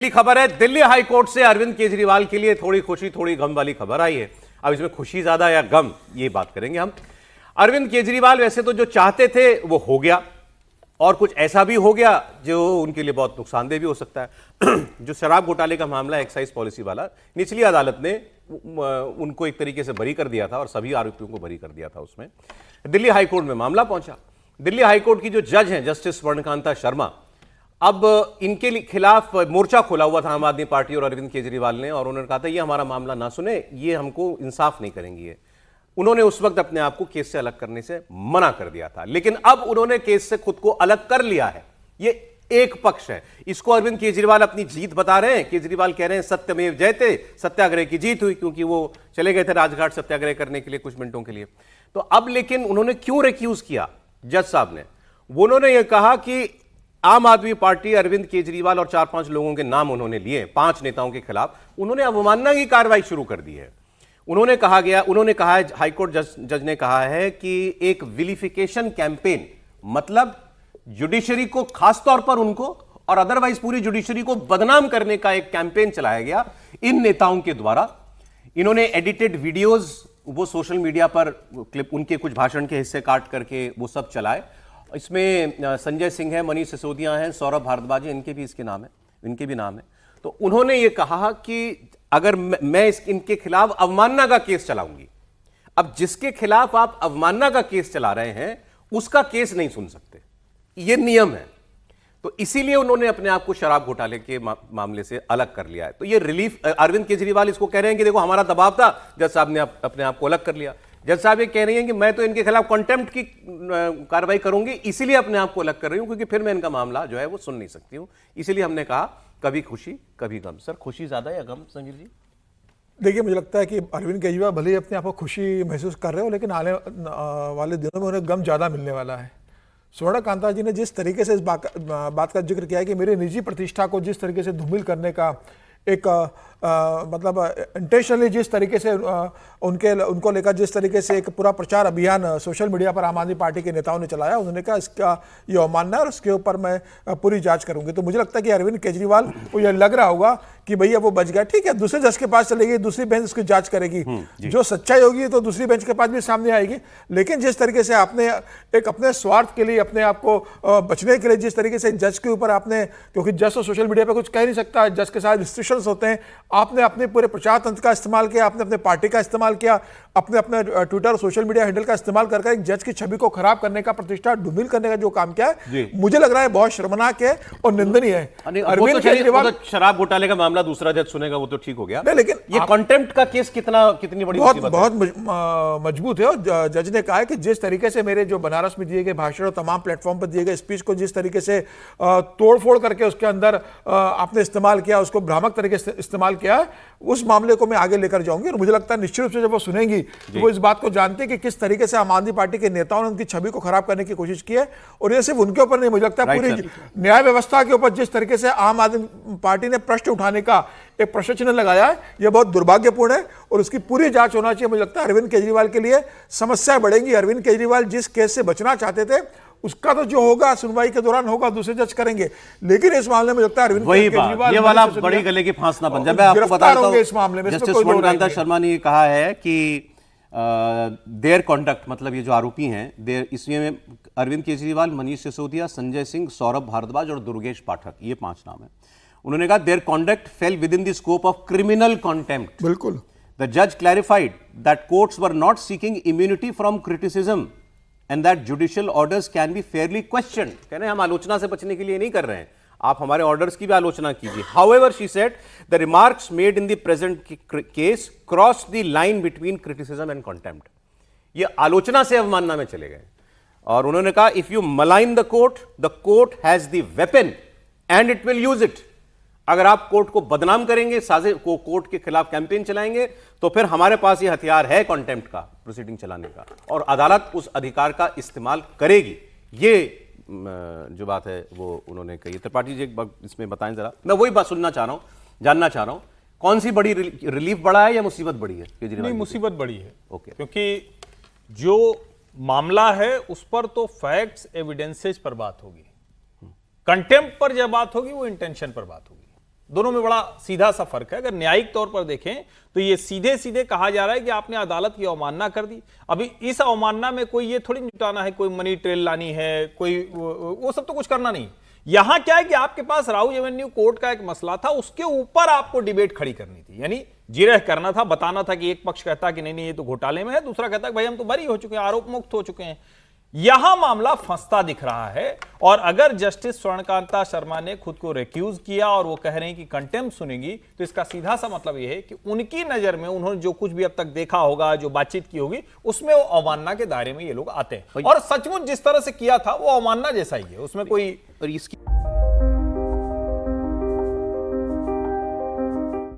पहली खबर है, दिल्ली हाई कोर्ट से अरविंद केजरीवाल के लिए थोड़ी खुशी थोड़ी गम वाली खबर आई है। अब इसमें खुशी ज्यादा या गम, ये बात करेंगे हम। अरविंद केजरीवाल वैसे तो जो चाहते थे वो हो गया, और कुछ ऐसा भी हो गया जो उनके लिए बहुत नुकसानदेह भी हो सकता है। जो शराब घोटाले का मामला, एक्साइज पॉलिसी वाला, निचली अदालत ने उनको एक तरीके से बरी कर दिया था और सभी आरोपियों को बरी कर दिया था। उसमें दिल्ली हाईकोर्ट में मामला पहुंचा। दिल्ली हाईकोर्ट की जो जज हैं जस्टिस स्वर्णकांता शर्मा, अब इनके खिलाफ मोर्चा खोला हुआ था आम आदमी पार्टी और अरविंद केजरीवाल ने, और उन्होंने कहा था ये हमारा मामला ना सुने, ये हमको इंसाफ नहीं करेंगी। ये उन्होंने उस वक्त अपने आप को केस से अलग करने से मना कर दिया था, लेकिन अब उन्होंने केस से खुद को अलग कर लिया है। ये एक पक्ष है, इसको अरविंद केजरीवाल अपनी जीत बता रहे हैं। केजरीवाल कह रहे हैं सत्यमेव जयते, सत्याग्रह की जीत हुई, क्योंकि वो चले गए थे राजघाट सत्याग्रह करने के लिए कुछ मिनटों के लिए। तो अब लेकिन उन्होंने क्यों रिक्यूज किया जज साहब ने? उन्होंने ये कहा कि आम आदमी पार्टी, अरविंद केजरीवाल और 4-5 लोगों के नाम उन्होंने लिए, 5 नेताओं के खिलाफ उन्होंने अवमानना की कार्रवाई शुरू कर दी है। उन्होंने कहा है, हाईकोर्ट जज ने कहा है कि एक विलिफिकेशन कैंपेन, मतलब जुडिशरी को, खासतौर पर उनको और अदरवाइज पूरी जुडिशरी को बदनाम करने का एक कैंपेन चलाया गया इन नेताओं के द्वारा। इन्होंने एडिटेड वीडियोज वो सोशल मीडिया पर क्लिप, उनके कुछ भाषण के हिस्से काट करके वो सब चलाए। इसमें संजय सिंह है, मनीष सिसोदिया हैं, सौरभ भारद्वाज, इनके भी नाम है। तो उन्होंने ये कहा कि अगर मैं इनके खिलाफ अवमानना का केस चलाऊंगी। अब जिसके खिलाफ आप अवमानना का केस चला रहे हैं उसका केस नहीं सुन सकते, ये नियम है। तो इसीलिए उन्होंने अपने आप को शराब घोटाले के मामले से अलग कर लिया है। तो ये रिलीफ, अरविंद केजरीवाल इसको कह रहे हैं कि देखो हमारा दबाव था, जज साहब ने अपने आप को अलग कर लिया। जज साहब ये कह रही हैं कि मैं तो इनके खिलाफ कंटेम्प्ट की कार्रवाई करूंगी, इसीलिए अपने आप को अलग कर रही हूं, क्योंकि फिर मैं इनका मामला जो है वो सुन नहीं सकती हूं। इसीलिए हमने कहा कभी खुशी कभी गम। सर, खुशी ज्यादा या गम, संजीव जी? देखिए, मुझे लगता है कि अरविंद केजरीवाल भले ही अपने आप को खुशी महसूस कर रहे हो, लेकिन आने वाले दिनों में उन्हें गम ज़्यादा मिलने वाला है। स्वर्णकांता जी ने जिस तरीके से इस बात का जिक्र किया है कि मेरी निजी प्रतिष्ठा को जिस तरीके से धूमिल करने का एक मतलब इंटेंशनली जिस तरीके से उनको लेकर जिस तरीके से एक पूरा प्रचार अभियान सोशल मीडिया पर आम आदमी पार्टी के नेताओं ने चलाया, उन्होंने कहा इसका ये अवमानना है और इसके ऊपर मैं पूरी जांच करूंगी। तो मुझे लगता है कि अरविंद केजरीवाल को यह लग रहा होगा कि भैया वो बच गया, ठीक है, दूसरे जज के पास चलेगी, दूसरी बेंच उसकी जांच करेगी, जो सच्चाई होगी तो दूसरी बेंच के पास भी सामने आएगी। लेकिन जिस तरीके से आपने एक अपने स्वार्थ के लिए, अपने आप को बचने के लिए जिस तरीके से जज के ऊपर आपने, क्योंकि जज तो सोशल मीडिया पर कुछ कह नहीं सकता, जज के साथ रिस्ट्रिक्शंस होते हैं, आपने अपने पूरे प्रचार तंत्र का इस्तेमाल किया, आपने अपने पार्टी का इस्तेमाल किया, अपने ट्विटर और सोशल मीडिया हैंडल का इस्तेमाल करके एक जज की छवि को खराब करने का, प्रतिष्ठा ढुमिल करने का जो काम किया है, मुझे लग रहा है बहुत शर्मनाक है और निंदनीय है। अरविंद केजरीवाल, शराब घोटाले का मामला दूसरा जज सुनेगा, वो तो ठीक हो गया, लेकिन ये कंटेम्प्ट का केस कितनी बड़ी बहुत मजबूत है। और जज ने कहा है कि जिस तरीके से मेरे जो बनारस में दिए गए भाषण और तमाम प्लेटफॉर्म पर दिए गए स्पीच को जिस तरीके से तोड़फोड़ करके उसके अंदर आपने इस्तेमाल किया, उसको भ्रामक तरीके से इस्तेमाल किया है, उस मामले को मैं आगे लेकर जाऊंगी। और मुझे लगता है निश्चित रूप से जब वो सुनेंगी तो वो इस बात को जानते हैं कि किस तरीके से आम आदमी पार्टी के नेताओं ने उनकी छवि को खराब करने की कोशिश की है। और ये सिर्फ उनके ऊपर नहीं, मुझे लगता है पूरी न्याय व्यवस्था के ऊपर जिस तरीके से आम आदमी पार्टी ने प्रश्न उठाने का एक प्रश्न चिन्ह लगाया है, यह बहुत दुर्भाग्यपूर्ण है और उसकी पूरी जांच होना चाहिए। मुझे लगता है अरविंद केजरीवाल के लिए समस्याएं बढ़ेंगी। अरविंद केजरीवाल जिस केस से बचना चाहते थे उसका तो जो होगा सुनवाई के दौरान होगा, दूसरे जज करेंगे, लेकिन इस मामले में लगता है अरविंद केजरीवाल ये वाला बड़ी गले की फांस ना बन जाए। मैं आपको बता रहा हूं, इस मामले में जस्टिस स्वर्णकांता शर्मा ने कहा है कि देयर कॉन्डक्ट, मतलब ये जो आरोपी हैं, इसमें अरविंद केजरीवाल, मनीष सिसोदिया, संजय सिंह, सौरभ भारद्वाज और दुर्गेश पाठक, ये 5 नाम है। उन्होंने कहा their conduct fell within the scope of criminal contempt. बिल्कुल। द जज clarified that courts were not seeking immunity from criticism and that judicial orders can be fairly questioned. कह रहे हैं हम आलोचना से बचने के लिए नहीं कर रहे हैं, आप हमारे ऑर्डर्स की भी आलोचना कीजिए। However, she said, the remarks made in the present case cross the line between criticism and contempt. ये आलोचना से अवमानना में चले गए। और उन्होंने कहा if you malign the court has the weapon and it will use it. अगर आप कोर्ट को बदनाम करेंगे, साजिश को कोर्ट के खिलाफ कैंपेन चलाएंगे, तो फिर हमारे पास ये हथियार है कंटेम्प्ट का प्रोसीडिंग चलाने का, और अदालत उस अधिकार का इस्तेमाल करेगी। ये जो बात है वो उन्होंने कही। त्रिपाठी जी इसमें बताएं जरा, मैं वही बात सुनना चाह रहा हूं, जानना चाह रहा हूं, कौन सी बड़ी रिलीफ बड़ा है या मुसीबत बड़ी है केजरीवाल? नहीं, मुसीबत बड़ी है। ओके, क्योंकि जो मामला है उस पर तो फैक्ट्स एविडेंसेस पर बात होगी, कंटेम्प्ट पर जब बात होगी वो इंटेंशन पर बात होगी। दोनों में बड़ा सीधा सा फर्क है। अगर न्यायिक तौर पर देखें तो ये सीधे सीधे कहा जा रहा है कि आपने अदालत की अवमानना कर दी। अभी इस अवमानना में कोई ये थोड़ी जुटाना है, कोई मनी ट्रेल लानी है, कोई वो सब तो कुछ करना नहीं। यहां क्या है कि आपके पास राउज एवेन्यू कोर्ट का एक मसला था, उसके ऊपर आपको डिबेट खड़ी करनी थी, यानी जिरह करना था, बताना था कि एक पक्ष कहता कि नहीं ये तो घोटाले में है, दूसरा कहता कि भाई हम तो बरी हो चुके हैं, आरोप मुक्त हो चुके हैं। यहां मामला फंसता दिख रहा है। और अगर जस्टिस स्वर्णकांता शर्मा ने खुद को रिक्यूज किया और वो कह रहे हैं कि कंटेम्प्ट सुनेंगी, तो इसका सीधा सा मतलब यह है कि उनकी नजर में उन्होंने जो कुछ भी अब तक देखा होगा, जो बातचीत की होगी, उसमें वो अवमानना के दायरे में ये लोग आते हैं। और सचमुच जिस तरह से किया था वो अवमानना जैसा ही है, उसमें कोई और इसकी